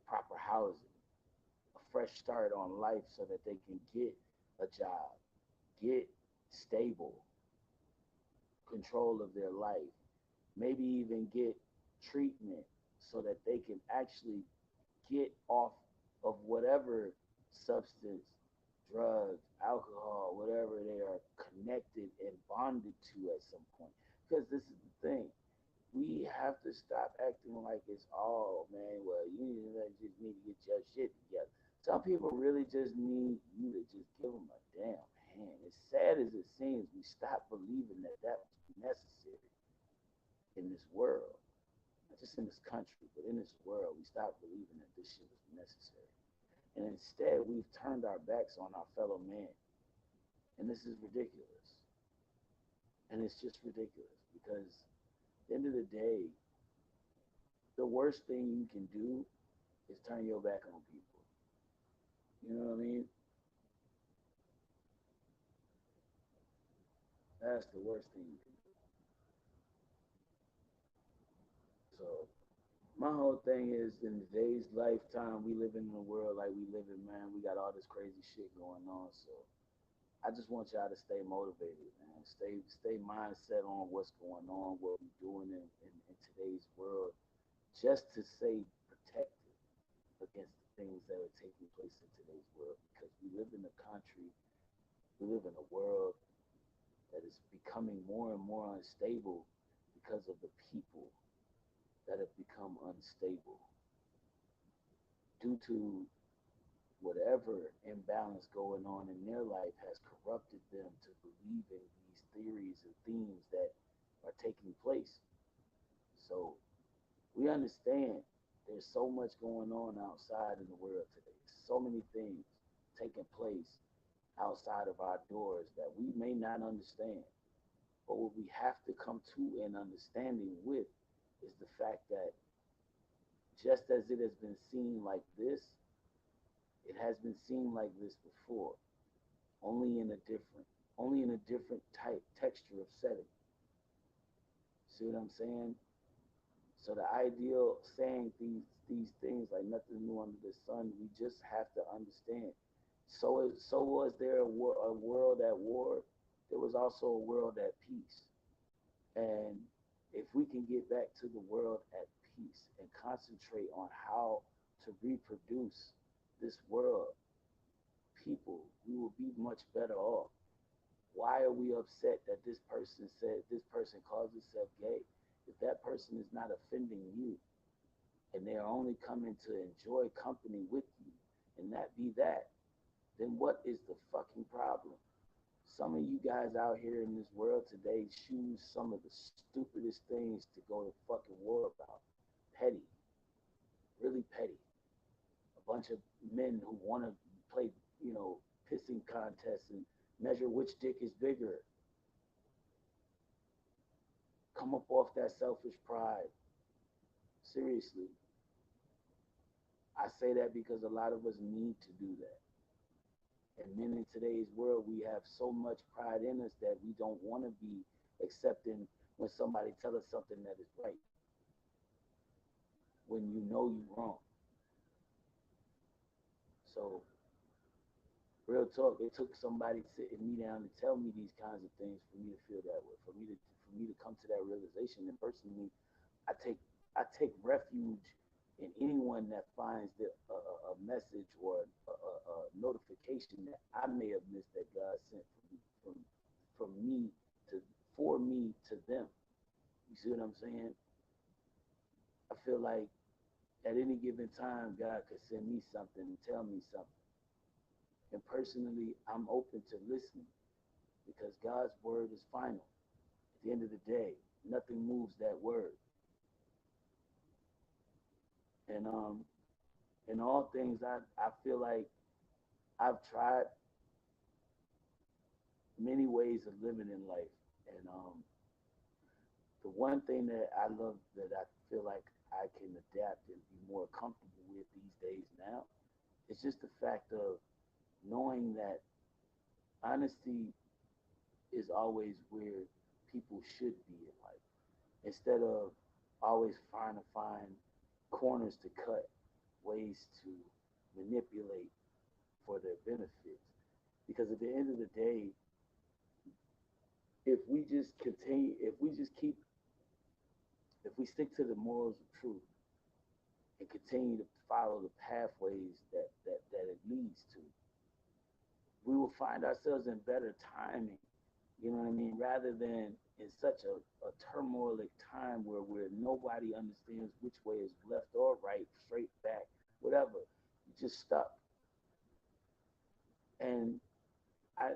proper housing, a fresh start on life, so that they can get a job, get stable control of their life, maybe even get treatment so that they can actually get off of whatever substance, drugs, alcohol, whatever they are connected and bonded to at some point. Because this is the thing. We have to stop acting like it's all, man, well, just need to get your shit together. Some people really just need you to just give them a damn hand. As sad as it seems, we stop believing that that was necessary in this world. Not just in this country, but in this world, we stop believing that this shit was necessary. And instead, we've turned our backs on our fellow man. And this is ridiculous. And it's just ridiculous, because at the end of the day, the worst thing you can do is turn your back on people. You know what I mean? That's the worst thing you can do. So my whole thing is, in today's lifetime, we live in a world like we live in, man. We got all this crazy shit going on. So I just want y'all to stay motivated, man. Stay mindset on what's going on, what we're doing in today's world, just to stay protected against the things that are taking place in today's world. Because we live in a country, we live in a world that is becoming more and more unstable because of the people that have become unstable due to whatever imbalance going on in their life has corrupted them to believe in these theories and themes that are taking place. So we understand there's so much going on outside in the world today. So many things taking place outside of our doors that we may not understand. But what we have to come to an understanding with is the fact that just as it has been seen like this, it has been seen like this before, only in a different type texture of setting. See what I'm saying? So the ideal saying these things like nothing new under the sun, we just have to understand. So was there a world at war? There was also a world at peace. And if we can get back to the world at peace and concentrate on how to reproduce this world people. We will be much better off. Why are we upset that this person calls himself gay? If that person is not offending you and they're only coming to enjoy company with you and that be that, then what is the fucking problem? Some of you guys out here in this world today choose some of the stupidest things to go to fucking war about. Petty, really petty. A bunch of men who want to play, pissing contests and measure which dick is bigger. Come up off that selfish pride. Seriously. I say that because a lot of us need to do that. And men in today's world, we have so much pride in us that we don't want to be accepting when somebody tells us something that is right, when you know you're wrong. So, real talk, it took somebody sitting me down to tell me these kinds of things for me to feel that way, for me to come to that realization. And personally, I take refuge in anyone that finds a message or a notification that I may have missed that God sent from me for me to them. You see what I'm saying? I feel like at any given time, God could send me something and tell me something. And personally, I'm open to listening because God's word is final. At the end of the day, nothing moves that word. And in all things, I feel like I've tried many ways of living in life. And the one thing that I love that I feel like I can adapt and be more comfortable with these days now is just the fact of knowing that honesty is always where people should be in life. Instead of always trying to find corners to cut, ways to manipulate for their benefits. Because at the end of the day, if we stick to the morals of truth and continue to follow the pathways that it leads to, we will find ourselves in better timing, you know what I mean, rather than in such a turmoilic time where nobody understands which way is left or right, straight back, whatever. You're just stuck. And I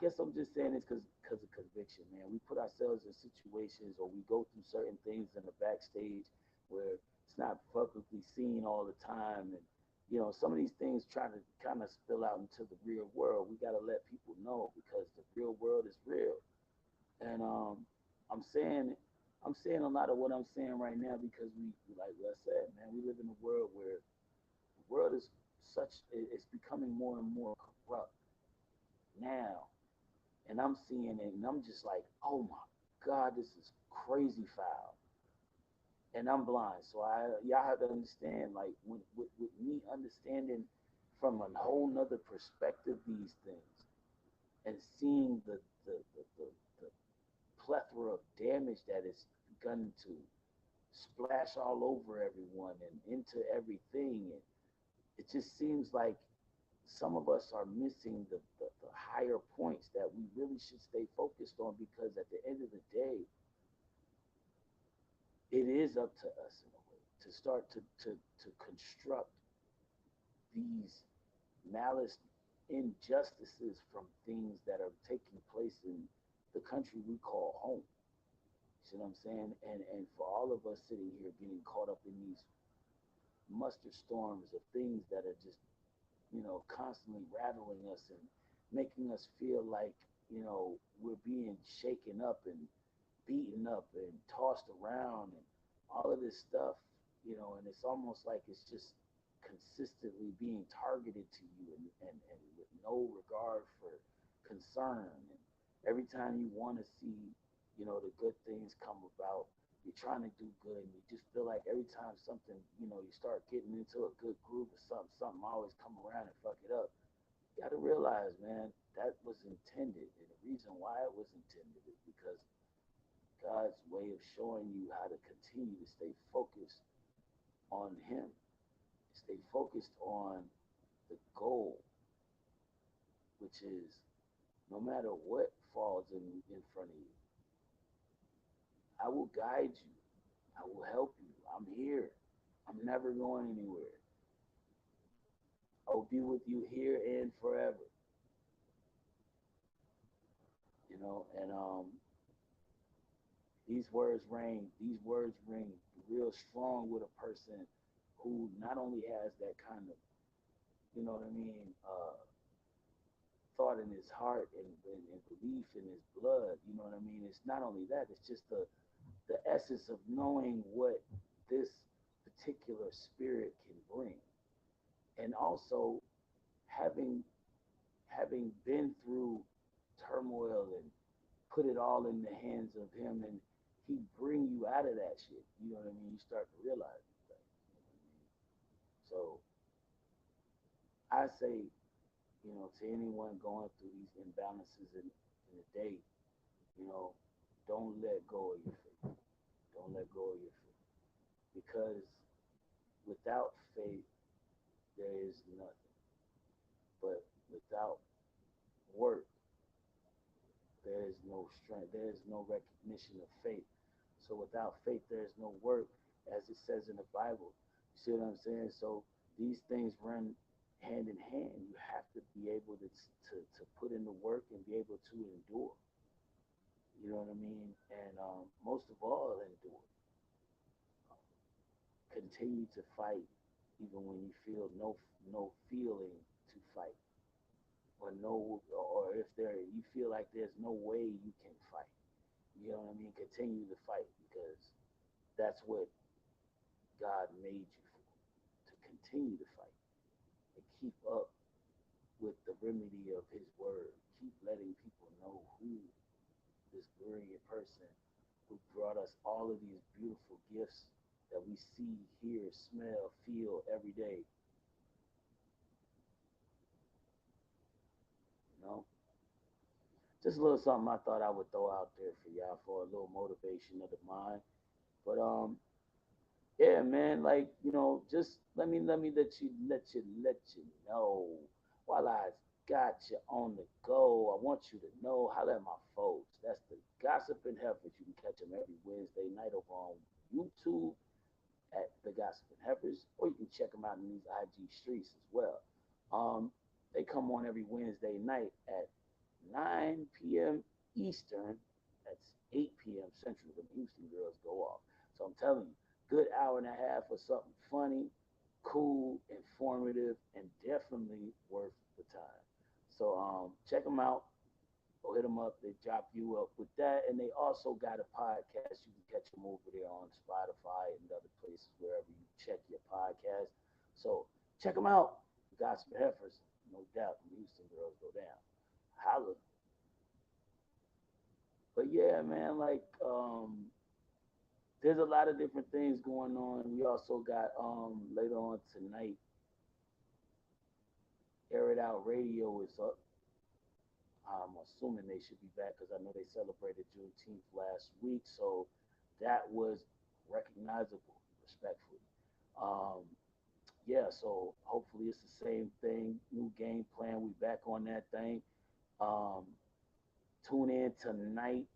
guess I'm just saying this because of conviction, man. We put ourselves in situations or we go through certain things in the backstage where it's not publicly seen all the time. And, some of these things try to kind of spill out into the real world. We got to let people know because the real world is real. And I'm saying a lot of what I'm saying right now because we, like I said, man, we live in a world where the world is it's becoming more and more corrupt now. And I'm seeing it and I'm just like, oh my God, this is crazy foul. And I'm blind. So y'all have to understand, like with me understanding from a whole nother perspective these things and seeing the plethora of damage that it's begun to splash all over everyone and into everything. And it just seems like some of us are missing the higher points that we really should stay focused on because at the end of the day, it is up to us in a way to start to construct these malice injustices from things that are taking place in the country we call home. You see what I'm saying? And for all of us sitting here getting caught up in these muster storms of things that are just, constantly rattling us and making us feel like, we're being shaken up and beaten up and tossed around and all of this stuff, and it's almost like it's just consistently being targeted to you and with no regard for concern. And every time you want to see, the good things come about, you're trying to do good and you just feel like every time something, you start getting into a good groove or something always come around and fuck it up. You got to realize, man, that was intended. And the reason why it was intended is because God's way of showing you how to continue to stay focused on Him, stay focused on the goal, which is no matter what falls in front of you, I will guide you. I will help you. I'm here. I'm never going anywhere. I will be with you here and forever. And these words ring real strong with a person who not only has that kind of, you know what I mean, thought in his heart and belief in his blood, you know what I mean? It's not only that, it's just the essence of knowing what this particular spirit can bring. And also having been through turmoil and put it all in the hands of him, and he bring you out of that shit. You know what I mean? You start to realize things. You know what I mean? So I say, to anyone going through these imbalances in the day, you know, don't let go of your faith. Don't let go of your faith. Because without faith, there is nothing. But without work, there is no strength. There is no recognition of faith. So without faith, there is no work, as it says in the Bible. You see what I'm saying? So these things run hand in hand. You have to be able to put in the work and be able to endure. You know what I mean? And most of all, endure. Continue to fight, even when you feel no feeling to fight, or if you feel like there's no way you can fight. You know what I mean? Continue to fight, because that's what God made you for, to continue to fight and keep up with the remedy of his word. Keep letting people know who this brilliant person who brought us all of these beautiful gifts that we see, hear, smell, feel every day. You know? Just a little something I thought I would throw out there for y'all for a little motivation of the mind. But yeah, man, like, just let you know while I got you on the go. I want you to know, holla at my folks. That's the Gossiping Heifers. You can catch them every Wednesday night over on YouTube at the Gossiping Heifers, or you can check them out in these IG streets as well. They come on every Wednesday night at 9 p.m. Eastern. That's 8 p.m. Central. The Houston girls go off. So I'm telling you, good hour and a half of something funny, cool, informative, and definitely worth the time. So check them out or hit them up. They drop you up with that. And they also got a podcast. You can catch them over there on Spotify and other places, wherever you check your podcast. So check them out. Gospel Heifers, no doubt. The Houston girls go down. Holla. But yeah, man, like there's a lot of different things going on. We also got later on tonight, Air It Out Radio is up. I'm assuming they should be back, because I know they celebrated Juneteenth last week, so that was recognizable, respectfully. Yeah, so hopefully it's the same thing. New game plan. We back on that thing. Um, Tune in tonight.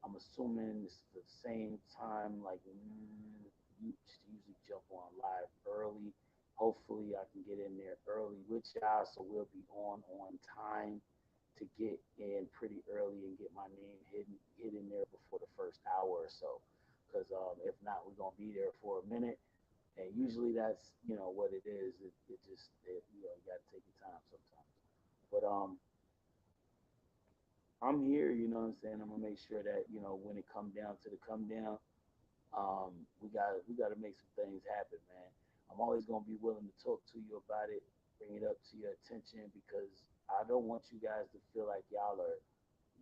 I'm assuming it's the same time. Like, you usually jump on live early. Hopefully I can get in there early with y'all, so we'll be on time to get in pretty early and get my name hit in there before the first hour or so. Because if not, we're gonna be there for a minute. And usually that's what it is. It just you gotta take your time sometimes. But I'm here. You know what I'm saying. I'm gonna make sure that when it come down to the come down, we gotta make some things happen, man. I'm always gonna be willing to talk to you about it, bring it up to your attention, because I don't want you guys to feel like y'all are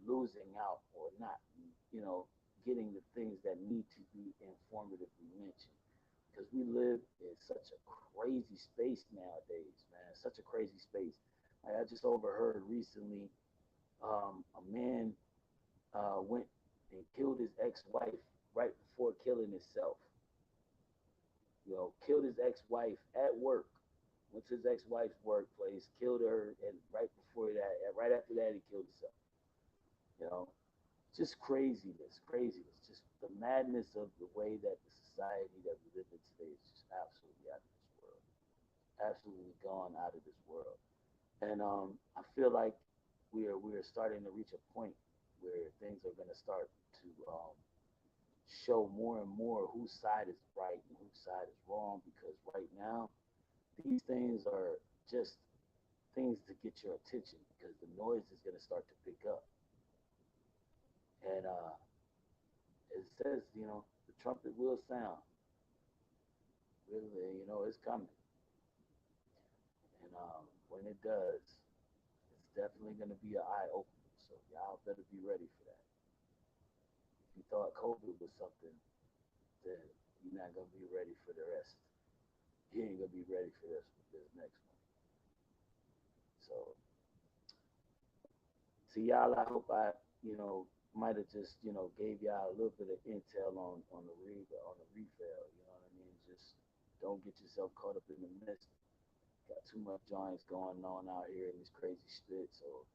losing out or not, getting the things that need to be informatively mentioned. Because we live in such a crazy space nowadays, man. Such a crazy space. Like, I just overheard recently, a man went and killed his ex-wife right before killing himself. Killed his ex-wife at work went to his ex-wife's workplace, killed her, and right after that, he killed himself. You know, just craziness. Just the madness of the way that the society that we live in today is just absolutely out of this world, absolutely gone out of this world. And I feel like we are starting to reach a point where things are going to start to show more and more whose side is right and whose side is wrong. Because right now, these things are just things to get your attention because the noise is going to start to pick up. And it says, the trumpet will sound. Really, it's coming. And when it does, it's definitely going to be an eye opener. So y'all better be ready for that. If you thought COVID was something, then you're not going to be ready for the rest. You ain't going to be ready for this next one. So, to y'all, I hope I, might have just, gave y'all a little bit of intel on the refill. You know what I mean? Just don't get yourself caught up in the mist. Got too much joints going on out here in this crazy shit. So,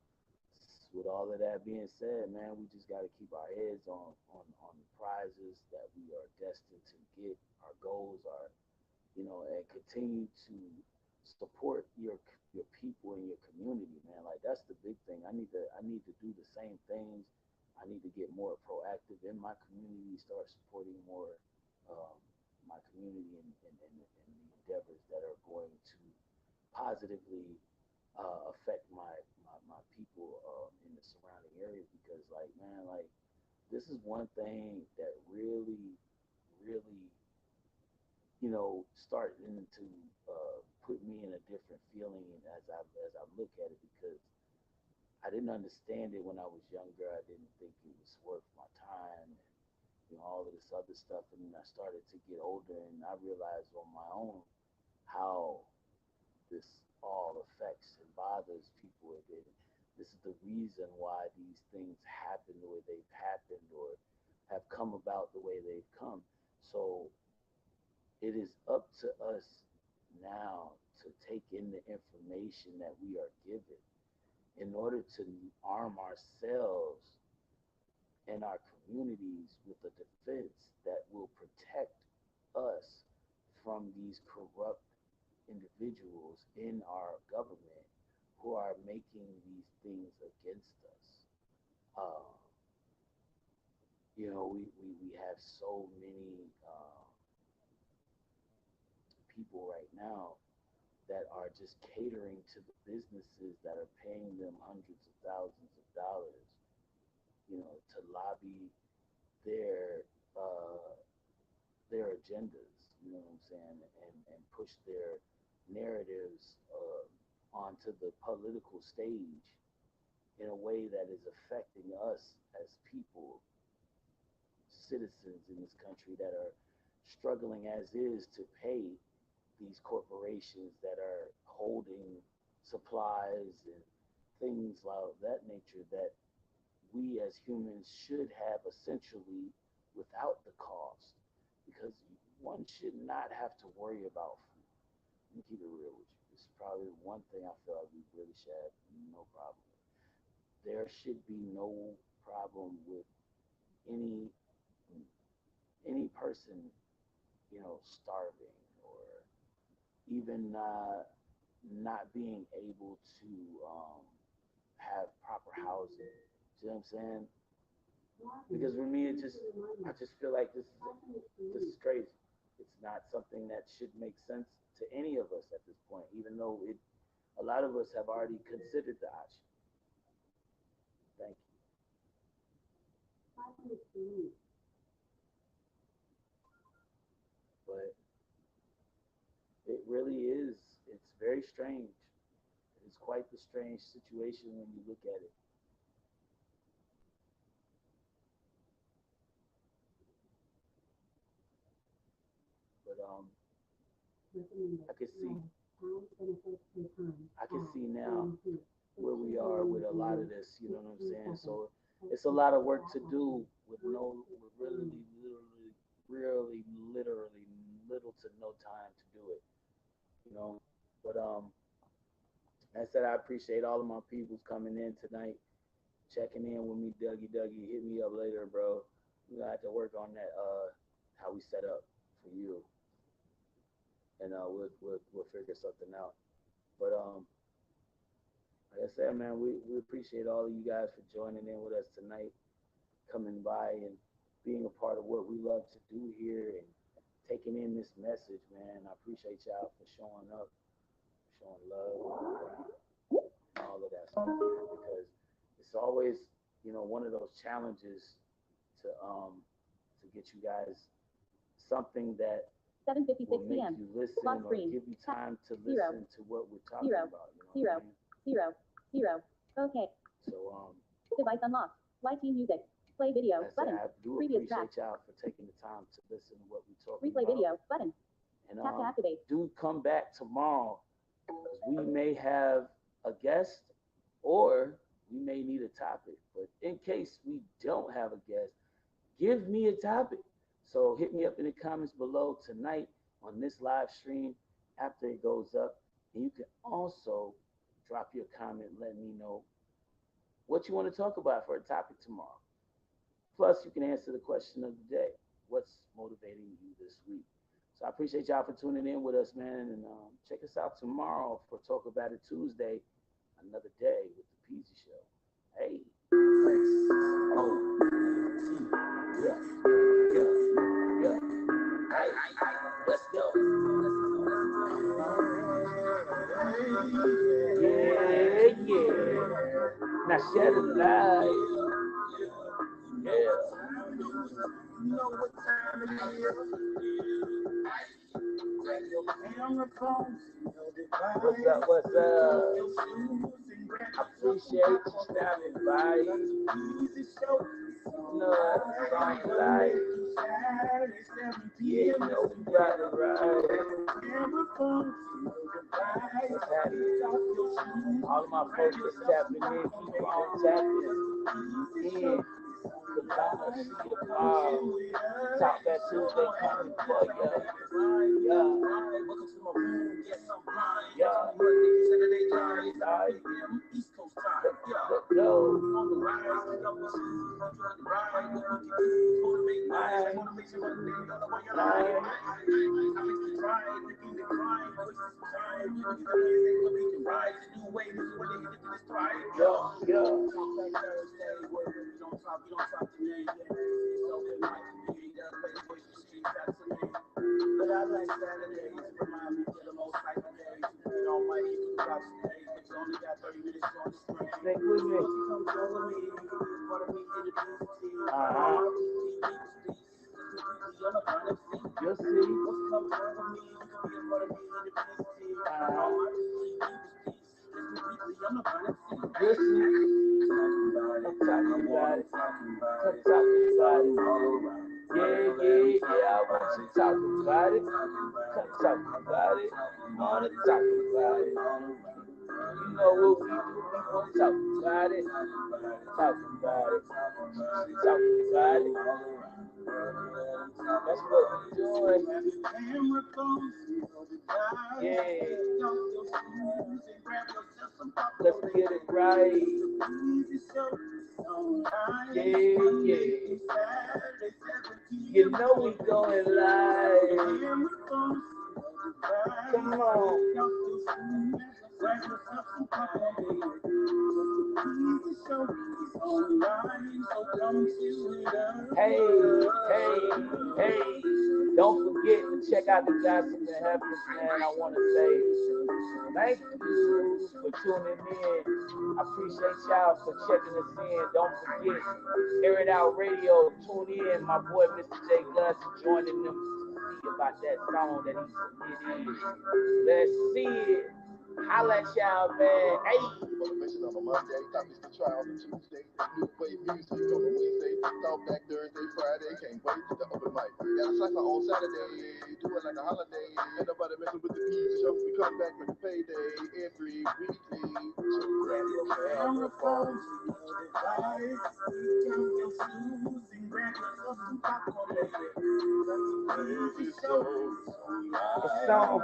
with all of that being said, man, we just got to keep our heads on the prizes that we are destined to get. Our goals are, and continue to support your people and your community, man. Like that's the big thing. I need to do the same things. I need to get more proactive in my community, start supporting more my community and the endeavors that are going to positively affect my people in the surrounding areas. Because like, man, like this is one thing that really, really, starting to put me in a different feeling as I look at it, because I didn't understand it when I was younger. I didn't think it was worth my time and all of this other stuff. And then I started to get older and I realized on my own how this all affects and bothers people. And this is the reason why these things happen the way they've happened or have come about the way they've come. So it is up to us now to take in the information that we are given in order to arm ourselves and our communities with a defense that will protect us from these corrupt individuals in our government who are making these things against us. We have so many people right now that are just catering to the businesses that are paying them hundreds of thousands of dollars, to lobby their agendas, you know what I'm saying, and push their narratives onto the political stage in a way that is affecting us as people, citizens in this country that are struggling as is to pay these corporations that are holding supplies and things like that nature that we as humans should have essentially without the cost, because one should not have to worry about food. Let me keep it real with you. This is probably the one thing I feel like we really should have no problem with. There should be no problem with any person, starving or even not being able to have proper housing. See what I'm saying? Because for me, I just feel like this is crazy. It's not something that should make sense to any of us at this point, even though a lot of us have already considered the option. Thank you. But it really is. It's very strange. It's quite the strange situation when you look at it. But I can see now where we are with a lot of this. You know what I'm saying? So it's a lot of work to do with really, literally little to no time to do it. But like I said, I appreciate all of my peoples coming in tonight, checking in with me, Dougie. Dougie, hit me up later, bro. We gonna have to work on that. How we set up for you, and we'll figure something out. But like I said, man, we appreciate all of you guys for joining in with us tonight, coming by and being a part of what we love to do here and taking in this message, man. I appreciate y'all for showing up, showing love, and all of that stuff, man, because it's always, one of those challenges to get you guys something that 7:56 will make p.m. you listen Lock or screen. give you time to Zero. listen to what we're talking Zero. about. You know what I mean? Zero. Okay. So Device unlocked. YT music. Play video. I said Button. I do Previous track. appreciate y'all for taking the time to listen to what we're talking Replay about. video. Button. And Tap to activate. do come back tomorrow because we may have a guest or we may need a topic. But in case we don't have a guest, give me a topic. So hit me up in the comments below tonight on this live stream after it goes up. And you can also drop your comment, let me know what you want to talk about for a topic tomorrow. Plus, you can answer the question of the day. What's motivating you this week? So I appreciate y'all for tuning in with us, man. And check us out tomorrow for Talk About It Tuesday, another day with the Peasy Show. Hey. Oh. Yeah. Hey, let's go. Yeah. Now share the light. Yeah. You know what time it is. What's up? I appreciate you stopping by. No, song like, yeah, you know we got it right. All of my folks is tapping in, keep on tapping in. The Donna, see the power. Talk that Tuesday coming for ya. Yeah. Yeah. Let's go. But I like Saturdays, remind me of the most cycle days. You know, Mike, you can drop some days, but you only got 30 minutes on the screen. Stick with me. Come join me, part of me in the beauty. You'll see. What's come join me, you can be a part of me in the beauty. You'll see. I'm talking about it. I'm talking about it. Yeah, I want you talking about it. Come talking about it. I wanna talk about it. You know what we do, we gonna talk about it. Talking about it. Talking about it. That's what we're doing. Yeah. Let's get it right. Yeah. You know we going live. Come on. Hey. Don't forget to check out the Gossip and Heifers, man. I want to say thank you for tuning in. I appreciate y'all for checking us in. Don't forget, Air It Out Radio. Tune in. My boy, Mr. J. Gus, joining them to see about that song that he submitted. Let's see it. Holla at y'all, man. Hey. Motivation on a Monday, topics to try on a Tuesday, new wave music on a Wednesday, talk back Thursday, Friday, can't wait to the open mic. Got a cypher on Saturday. do it like a holiday. Ain't nobody messing with the peace. So we come back with payday every weekly. So grab your camera phone, device, turn your shoes and grab yourself some popcorn. Easy show. It's on.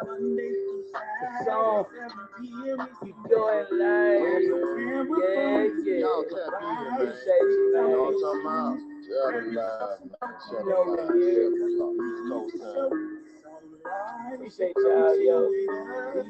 It's on. 7 p.m. You doing live. Yeah. Y'all tap in, man. Appreciate you, man. Y'all talking about You know what it is. Appreciate y'all, yo.